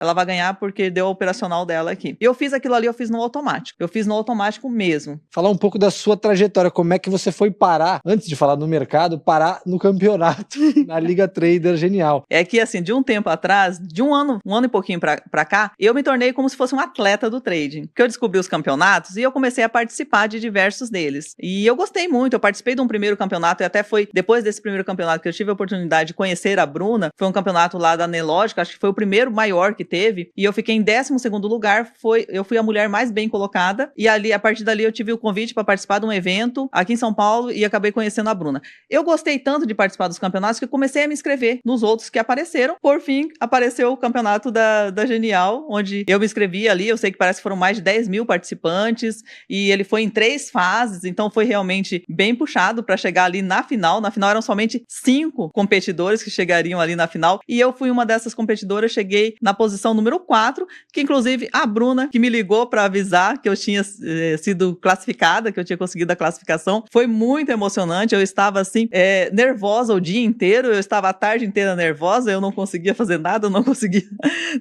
ela vai ganhar porque deu a operacional dela aqui. E eu fiz aquilo ali, eu fiz no automático. Eu fiz no automático mesmo. Falar um pouco da sua trajetória, como é que você foi parar, antes de falar no mercado, parar no campeonato, na Liga Trader Genial. É que, assim, de um tempo atrás, de um ano e pouquinho pra cá, eu me tornei como se fosse um atleta do trading. Porque eu descobri os campeonatos e eu comecei a participar de diversos deles. E eu gostei muito, eu participei de um primeiro campeonato e até foi, depois desse primeiro campeonato que eu tive a oportunidade de conhecer a Bruna, foi um campeonato lá da Nelogica, acho que foi o primeiro maior que teve, e eu fiquei em 12º lugar, eu fui a mulher mais bem colocada, e ali, a partir dali eu tive o convite para participar de um evento aqui em São Paulo e acabei conhecendo a Bruna. Eu gostei tanto de participar dos campeonatos que eu comecei a me inscrever nos outros que apareceram. Por fim, apareceu o campeonato da Genial, onde eu me inscrevi ali, eu sei que parece que foram mais de 10 mil participantes, e ele foi em 3 fases, então foi realmente bem puxado para chegar ali na final. Na final eram somente 5 competidores que chegariam ali na final, e eu fui uma dessas competidoras, cheguei na posição número 4, que inclusive a Bruna, que me ligou para avisar que eu tinha sido classificada, que eu tinha conseguido a classificação, foi muito emocionante. Eu estava assim, nervosa o dia inteiro, eu estava a tarde inteira nervosa, eu não conseguia fazer nada, eu não conseguia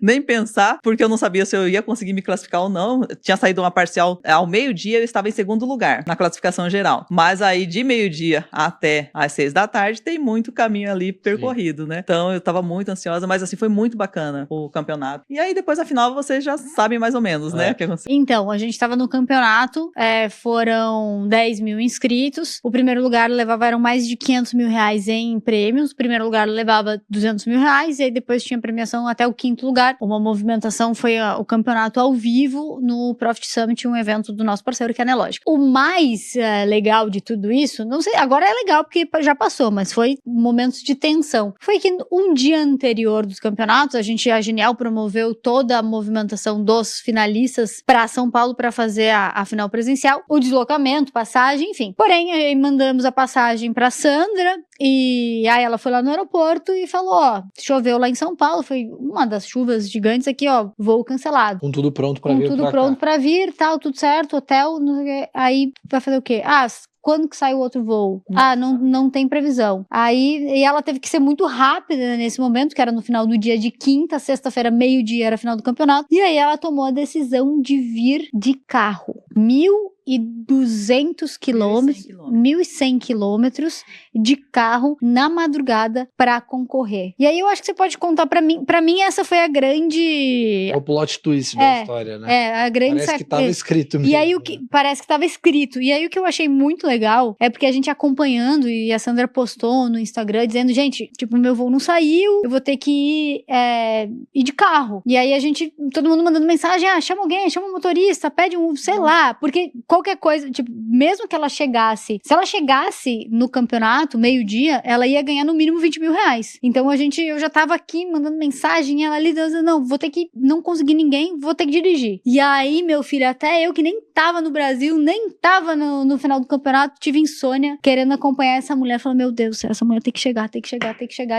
nem pensar, porque eu não sabia se eu ia conseguir me classificar ou não. Tinha saído uma parcial ao meio-dia, eu estava em 2º lugar na classificação geral, mas aí de meio-dia até às 6 da tarde tem muito caminho ali percorrido, né? Então eu estava muito ansiosa, mas assim, foi muito bacana o campeonato. E aí depois, afinal, vocês já sabem mais ou menos, né? O que aconteceu. Então, a gente estava no campeonato, foram 10 mil inscritos, o primeiro lugar eram mais de 500 mil reais em prêmios, o primeiro lugar levava 200 mil reais, e aí depois tinha premiação até o 5º lugar. Uma movimentação foi o campeonato ao vivo no Profit Summit, um evento do nosso parceiro, que é a Nelogica. O mais legal de tudo isso, não sei, agora é legal porque já passou, mas foi momentos de tensão. Foi que um dia anterior dos campeonatos, a Genial promoveu toda a movimentação dos finalistas para São Paulo para fazer a final presencial, o deslocamento, passagem, enfim. Porém, aí mandamos a passagem para Sandra, e aí ela foi lá no aeroporto e falou, choveu lá em São Paulo, foi uma das chuvas gigantes aqui, voo cancelado. Com tudo pronto para vir Com tudo pronto para vir, tal, tudo certo, hotel, aí vai fazer o quê? Quando que sai o outro voo? Não tem previsão. E ela teve que ser muito rápida nesse momento, que era no final do dia de quinta, sexta-feira, meio-dia era a final do campeonato. E aí ela tomou a decisão de vir de carro. 1.200 quilômetros, 1.100 quilômetros de carro na madrugada para concorrer. E aí eu acho que você pode contar para mim essa foi a grande... O plot twist da história, né? A grande... Parece que tava escrito mesmo. E aí parece que tava escrito. E aí o que eu achei muito legal é porque a gente acompanhando, e a Sandra postou no Instagram dizendo, gente, tipo, meu voo não saiu, eu vou ter que ir de carro. E aí todo mundo mandando mensagem, chama alguém, chama um motorista, pede sei lá, porque qualquer coisa, tipo, mesmo que ela chegasse, se ela chegasse no campeonato, meio-dia, ela ia ganhar no mínimo 20 mil reais. Então eu já tava aqui mandando mensagem, ela ali dizendo, não, não consegui ninguém, vou ter que dirigir. E aí, meu filho, até eu que nem tava no Brasil, nem tava no final do campeonato, tive insônia, querendo acompanhar essa mulher, falando, meu Deus, essa mulher tem que chegar.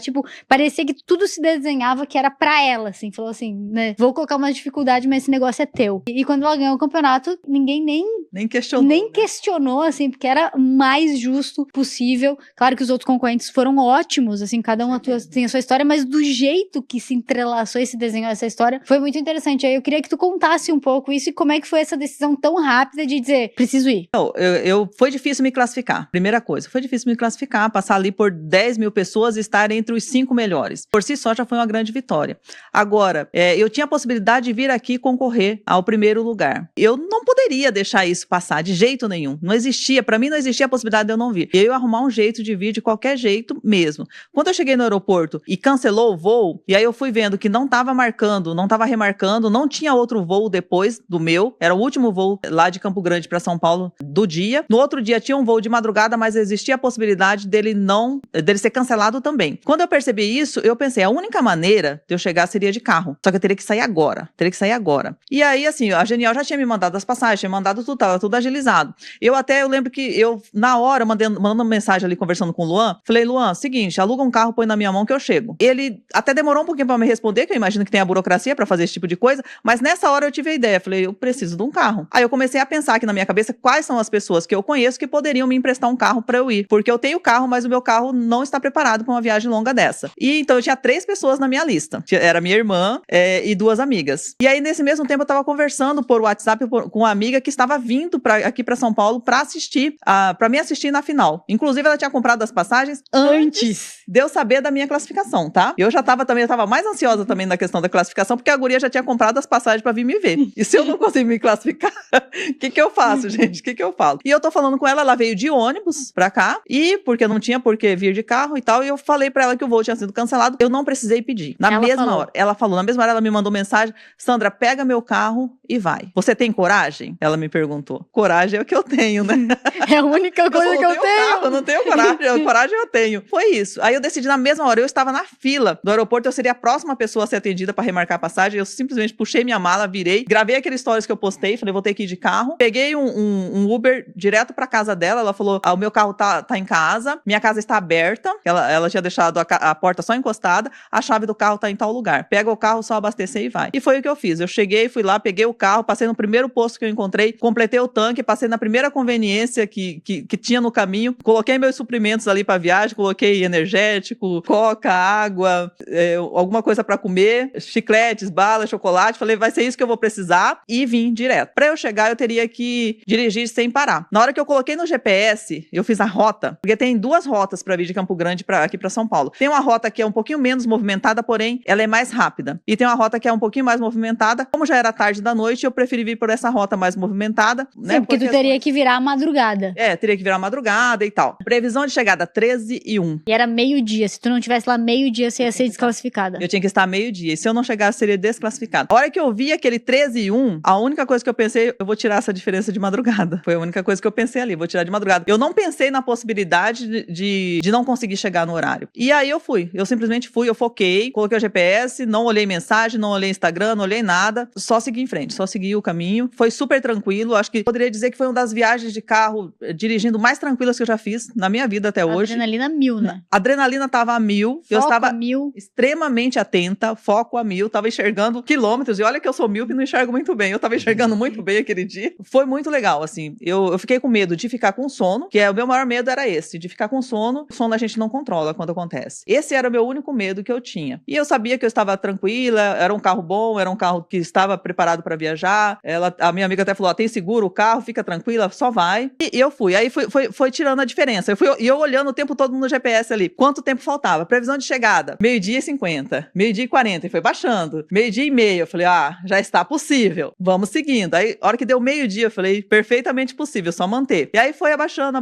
Tipo, parecia que tudo se desenhava que era pra ela, assim, falou assim, né, vou colocar uma dificuldade, mas esse negócio é teu. E quando ela ganhou o campeonato, ninguém nem questionou, assim, porque era mais justo possível. Claro que os outros concorrentes foram ótimos, assim, cada um tem a sua história, mas do jeito que se entrelaçou e se desenhou essa história, foi muito interessante. Aí eu queria que tu contasse um pouco isso e como é que foi essa decisão tão rápida de dizer, preciso ir. Foi difícil me classificar. Primeira coisa, foi difícil me classificar, passar ali por 10 mil pessoas e estar entre os 5 melhores. Por si só, já foi uma grande vitória. Agora, eu tinha a possibilidade de vir aqui concorrer ao primeiro lugar. Eu não poderia deixar isso passar de jeito nenhum. Não existia, pra mim não existia a possibilidade de eu não vir. Eu ia arrumar um jeito de vir de qualquer jeito mesmo. Quando eu cheguei no aeroporto e cancelou o voo, e aí eu fui vendo que não tava marcando, não tava remarcando, não tinha outro voo depois do meu, era o último voo lá de Campo Grande pra São Paulo do dia. No outro dia tinha um voo de madrugada, mas existia a possibilidade dele ser cancelado também. Quando eu percebi isso, eu pensei, a única maneira de eu chegar seria de carro. Só que eu teria que sair agora. E aí, assim, a Genial já tinha me mandado as passagens, tinha mandado tudo, tava tava tudo agilizado. Eu lembro que eu, na hora, mandando uma mensagem ali, conversando com o Luan, falei, Luan, seguinte, aluga um carro, põe na minha mão que eu chego. Ele até demorou um pouquinho pra me responder, que eu imagino que tem a burocracia pra fazer esse tipo de coisa, mas nessa hora eu tive a ideia, falei, eu preciso de um carro. Aí eu comecei a pensar aqui na minha cabeça quais são as pessoas que eu conheço que poderiam me emprestar um carro pra eu ir, porque eu tenho carro, mas o meu carro não está preparado pra uma viagem longa dessa. E então eu tinha 3 pessoas na minha lista, era minha irmã e 2 amigas. E aí nesse mesmo tempo eu tava conversando por WhatsApp com uma amiga que estava vindo aqui pra São Paulo pra me assistir na final. Inclusive ela tinha comprado as passagens antes de eu saber da minha classificação, tá? Eu tava mais ansiosa também na questão da classificação, porque a guria já tinha comprado as passagens pra vir me ver. E se eu não conseguir me classificar, o que eu faço, gente? O que eu falo? E eu tô falando com ela veio de ônibus pra cá, e porque não tinha por que vir de carro e tal, e eu falei pra ela que o voo tinha sido cancelado, eu não precisei pedir. Na mesma hora, ela me mandou mensagem, Sandra, pega meu carro e vai. Você tem coragem? Ela me perguntou. Coragem é o que eu tenho, né? É a única coisa que eu tenho. Carro, eu não tenho coragem, coragem eu tenho. Foi isso. Aí eu decidi na mesma hora, eu estava na fila do aeroporto, eu seria a próxima pessoa a ser atendida pra remarcar a passagem, eu simplesmente puxei minha mala, virei, gravei aqueles stories que eu postei, falei, vou ter que ir de carro, peguei um Uber direto pra casa dela, ela falou, o meu carro tá em casa, minha casa está aberta, ela tinha deixado a porta só encostada, a chave do carro tá em tal lugar, pega o carro, só abastecer e vai. E foi o que eu fiz, eu cheguei, fui lá, peguei o carro, passei no primeiro posto que eu encontrei, completei o tanque, passei na primeira conveniência que tinha no caminho, coloquei meus suprimentos ali pra viagem, coloquei energético, coca, água, alguma coisa pra comer, chicletes, balas, chocolate, falei, vai ser isso que eu vou precisar, e vim direto. Pra eu chegar, eu teria que dirigir sem parar. Na hora que eu coloquei no GPS, eu fiz a rota, porque tem 2 rotas pra vir de Campo Grande aqui pra São Paulo. Tem uma rota que é um pouquinho menos movimentada, porém, ela é mais rápida. E tem uma rota que é um pouinho mais movimentada. Como já era tarde da noite, eu preferi vir por essa rota mais movimentada. Sim, né? porque tu teria que virar a madrugada. Teria que virar madrugada e tal. Previsão de chegada 13h01. E era meio-dia. Se tu não tivesse lá meio-dia, você ia ser desclassificada. Eu tinha que estar meio-dia. E se eu não chegasse, seria desclassificada. A hora que eu vi aquele 13h01, a única coisa que eu pensei, eu vou tirar essa diferença de madrugada. Foi a única coisa que eu pensei ali, vou tirar de madrugada. Eu não pensei na possibilidade de não conseguir chegar no horário. E aí eu fui. Eu simplesmente fui, eu foquei, coloquei o GPS, não olhei mensagem, não olhei Instagram, não olhei nada. Só segui em frente, só segui o caminho. Foi super tranquilo. Acho que poderia dizer que foi uma das viagens de carro dirigindo mais tranquilas que eu já fiz na minha vida até hoje. Adrenalina 1000, né? A adrenalina tava a 1000. Foco eu estava a 1000. extremamente atenta, foco a 1000, tava enxergando quilômetros. E olha que eu sou míope e não enxergo muito bem. Eu tava enxergando muito bem aquele dia. Foi muito legal, assim. Eu fiquei com medo de ficar com sono, que o meu maior medo era esse, de ficar com sono. O sono a gente não controla quando acontece. Esse era o meu único medo que eu tinha. E eu sabia que eu estava tranquila, era um carro bom, era um carro que estava preparado para viajar. A minha amiga até falou, tem seguro o carro, fica tranquila, só vai. E eu fui. Aí foi tirando a diferença. Eu olhando o tempo todo no GPS ali. Quanto tempo faltava? Previsão de chegada, 12h50, 12h40, e foi baixando. 12h30, eu falei, já está possível. Vamos seguindo. Aí, a hora que deu meio-dia, eu falei, perfeitamente possível, só manter. E aí foi abaixando,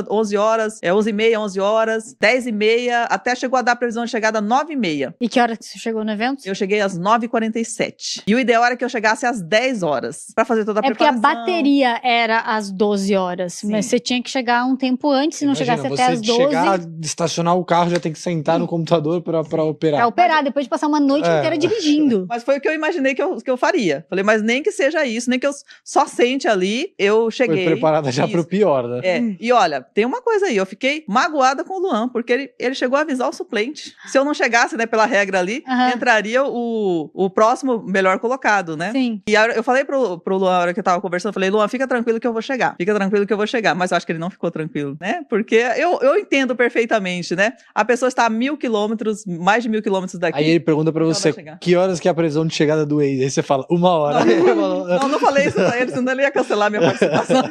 11 horas, 11h30, 11 horas, 10h30, até chegou a dar a previsão de chegada 9h30. E que hora que você chegou no evento? Eu cheguei às 9h47. E o ideal era que eu chegasse às 10 horas, pra fazer toda a preparação. Porque a bateria era às 12 horas, Sim. Mas você tinha que chegar um tempo antes, se não chegasse até às 12. Chegar, estacionar o carro, já tem que sentar no computador pra operar. Pra operar, depois de passar uma noite inteira dirigindo. Mas foi o que eu imaginei que eu faria. Falei, mas nem que seja isso, nem que eu só sente ali, eu cheguei. Foi preparada já pro pior, né? E olha, tem uma coisa aí, eu fiquei magoada com o Luan, porque ele chegou a avisar o suplente. Se eu não chegasse, né, pela regra ali, entraria o próximo melhor colocado, né? Sim. E eu falei pro Luan, na hora que eu tava conversando, eu falei, Luan, fica tranquilo que eu vou chegar. Fica tranquilo que eu vou chegar. Mas eu acho que ele não ficou tranquilo, né? Porque eu entendo perfeitamente, né? A pessoa está a 1.000 quilômetros, mais de 1.000 quilômetros daqui. Aí ele pergunta pra você, que horas que é a previsão de chegada do Waze? Aí você fala, 1 hora. Não falei isso pra ele, senão ele ia cancelar minha participação.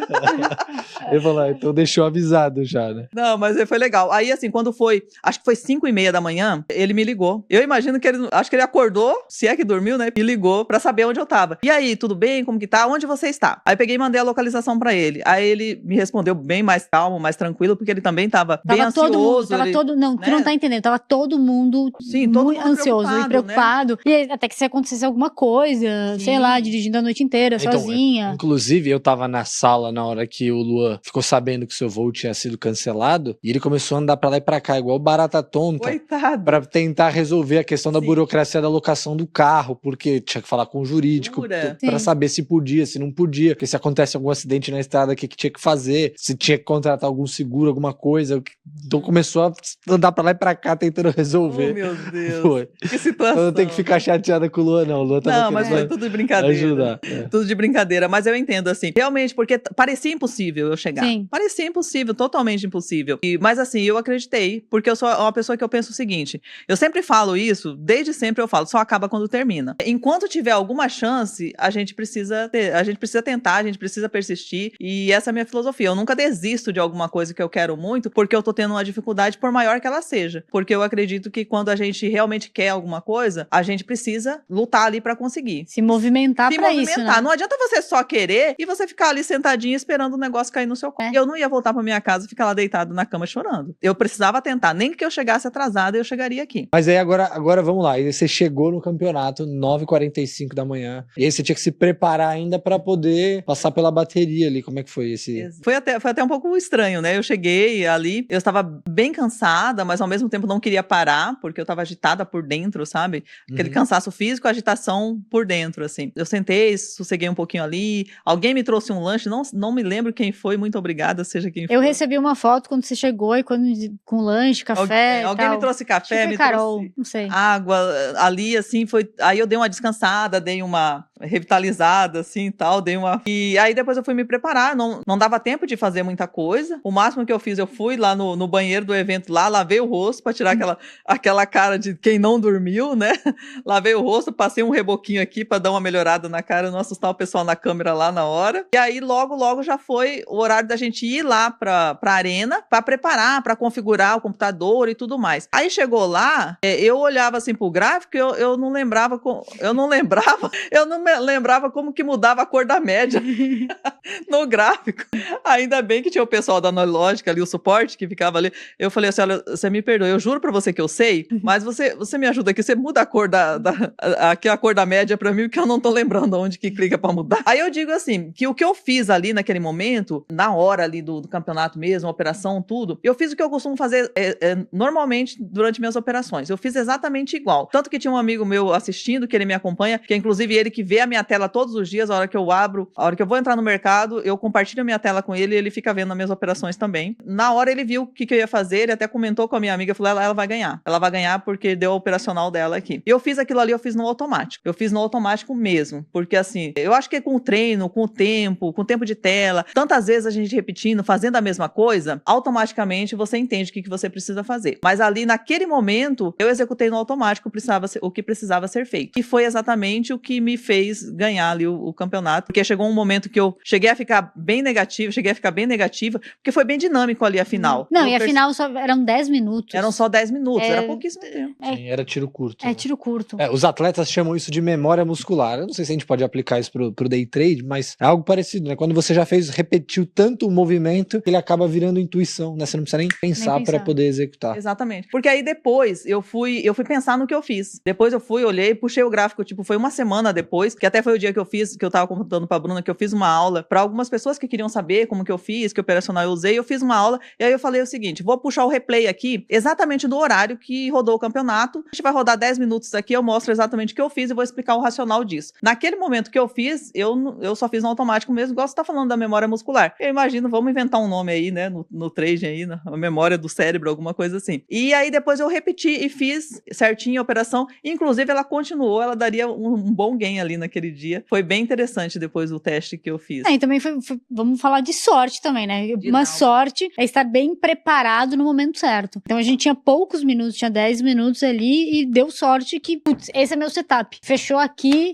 Ele falou, então deixou avisado já, né? Não, mas foi legal. Aí, assim, quando foi, acho que foi 5h30 da manhã, ele me ligou. Eu imagino que acho que ele acordou, se é que dormiu, né? E ligou pra saber onde eu tava. E aí, tudo bem? Como que tá? Onde você está? Aí peguei e mandei a localização pra ele. Aí ele me respondeu bem mais calmo, mais tranquilo, porque ele também tava bem ansioso. Não, tu não tá entendendo. Tava todo mundo muito ansioso e preocupado. Né? E até que se acontecesse alguma coisa, sei lá, dirigindo a noite inteira, sozinha. Inclusive, eu tava na sala na hora que o Luan ficou sabendo que o seu voo tinha sido cancelado, e ele começou a andar pra lá e pra cá, igual barata tonta. Coitado. Pra tentar resolver a questão da burocracia da locação do carro, porque tinha que falar com o jurídico loucura. pra Sim. saber se podia, se não podia, porque se acontece algum acidente na estrada, o que tinha que fazer, se tinha que contratar algum seguro, alguma coisa. Então começou a andar pra lá e pra cá tentando Oh, resolver. meu Deus. Foi. Que situação. Eu não tenho que ficar chateada com o Luan, não. O Luan tava Não, mas querendo foi tudo de brincadeira. ajudar. Tudo de brincadeira, mas eu entendo assim. Realmente, porque parecia impossível eu chegar. Sim. Parecia impossível, totalmente impossível. Mas assim, eu acreditei, porque eu sou uma pessoa que eu penso o seguinte: eu sempre falo isso, desde sempre eu falo, só acaba quando termina. Enquanto tiver alguma chance, a gente precisa tentar, a gente precisa persistir. E essa é a minha filosofia. Eu nunca desisto de alguma coisa que eu quero muito, porque eu tô tendo uma dificuldade, por maior que ela seja. Porque eu acredito que quando a gente realmente quer alguma coisa, a gente precisa lutar ali pra conseguir. Se movimentar Se pra movimentar. isso, né? Não adianta você só querer e você ficar ali sentadinho esperando o negócio cair no seu colo. Eu não ia voltar pra minha casa e ficar lá deitado na cama chorando. Eu precisava tentar. Nem que eu chegasse atrasada, eu chegaria aqui. Mas aí agora vamos lá. E você chegou no campeonato 9h45 da manhã. E aí você tinha que se preparar ainda pra poder passar pela bateria ali. Como é que foi esse? Foi até um pouco estranho, né? Eu cheguei ali, eu estava bem cansada, mas ao mesmo tempo não queria parar, porque eu estava agitada por dentro, sabe? Aquele cansaço físico, agitação por dentro, assim. Eu sentei, sosseguei um pouquinho ali, alguém me trouxe um lanche, não me lembro quem foi, muito obrigada, seja quem for. Eu recebi uma foto quando você chegou e com lanche, café. Alguém me tal. trouxe café, Acho que me foi Carol, trouxe não sei. água ali, assim, foi. Aí eu dei uma descansada, dei uma revitalizada, assim, tal, dei uma. E aí depois eu fui me preparar, não dava tempo de fazer muita coisa. O máximo que eu fiz, eu fui lá no banheiro do evento lá, lavei o rosto pra tirar aquela cara de quem não dormiu, né? Lavei o rosto, passei um reboquinho aqui pra dar uma melhorada na cara, não assustar o pessoal na câmera lá na hora. E aí logo já foi o horário da gente ir lá pra arena pra preparar, pra configurar o computador e tudo mais. Aí chegou lá, eu olhava assim pro gráfico, eu não lembrava como que mudava a cor da média no gráfico. Ainda bem que tinha o pessoal da Analógica ali, o suporte que ficava ali. Eu falei assim, olha, você me perdoa, eu juro pra você que eu sei, mas você me ajuda aqui, você muda a cor aqui a cor da média pra mim, porque eu não tô lembrando onde que clica pra mudar. Aí eu digo assim, que o que eu fiz ali naquele momento, na hora ali do campeonato mesmo, operação, tudo, eu fiz o que eu costumo fazer normalmente durante minhas operações. Eu fiz exatamente igual. Tanto que tinha um amigo meu assistindo, que ele me acompanha, que é inclusive ele que vê a minha tela todos os dias, a hora que eu abro, a hora que eu vou entrar no mercado, eu compartilho a minha tela com ele e ele fica vendo as minhas operações também. Na hora ele viu o que eu ia fazer, ele até comentou com a minha amiga, falou, ela vai ganhar. Ela vai ganhar porque deu a operacional dela aqui. E eu fiz aquilo ali, eu fiz no automático. Eu fiz no automático mesmo, porque assim, eu acho que com o treino, com o tempo de tela, tantas vezes a gente repetindo, fazendo a mesma coisa, automaticamente você entende o que você precisa fazer. Mas ali, naquele momento, eu executei no automático o que precisava ser feito. E foi exatamente o que me fez ganhar ali o campeonato, porque chegou um momento que eu cheguei a ficar bem negativa, porque foi bem dinâmico ali a final. Não, e a final só eram 10 minutos. Eram só 10 minutos, era pouquíssimo tempo. Sim, era tiro curto. É, tiro curto. Os atletas chamam isso de memória muscular. Eu não sei se a gente pode aplicar isso pro day trade, mas é algo parecido, né? Quando você já repetiu tanto o movimento, ele acaba virando intuição, né? Você não precisa nem pensar para poder executar. Exatamente. Porque aí depois eu fui pensar no que eu fiz. Depois eu fui, olhei, puxei o gráfico, tipo, foi uma semana depois, que até foi o dia que eu fiz, que eu tava contando pra Bruna, que eu fiz uma aula para algumas pessoas que queriam saber como que eu fiz, que operacional eu usei, eu fiz uma aula, e aí eu falei o seguinte, vou puxar o replay aqui, exatamente do horário que rodou o campeonato, a gente vai rodar 10 minutos aqui, eu mostro exatamente o que eu fiz e vou explicar o racional disso. Naquele momento que eu fiz, eu só fiz no automático mesmo, igual você tá falando da memória muscular. Eu imagino, vamos inventar um nome aí, né, no trading aí, na memória do cérebro, alguma coisa assim. E aí depois eu repeti e fiz certinho a operação, inclusive ela continuou, ela daria um bom gain ali naquele dia. Foi bem interessante depois do teste que eu fiz. E também vamos falar de sorte também, né? Uma sorte é estar bem preparado no momento certo. Então a gente tinha poucos minutos, tinha 10 minutos ali e deu sorte que, putz, esse é meu setup. Fechou aqui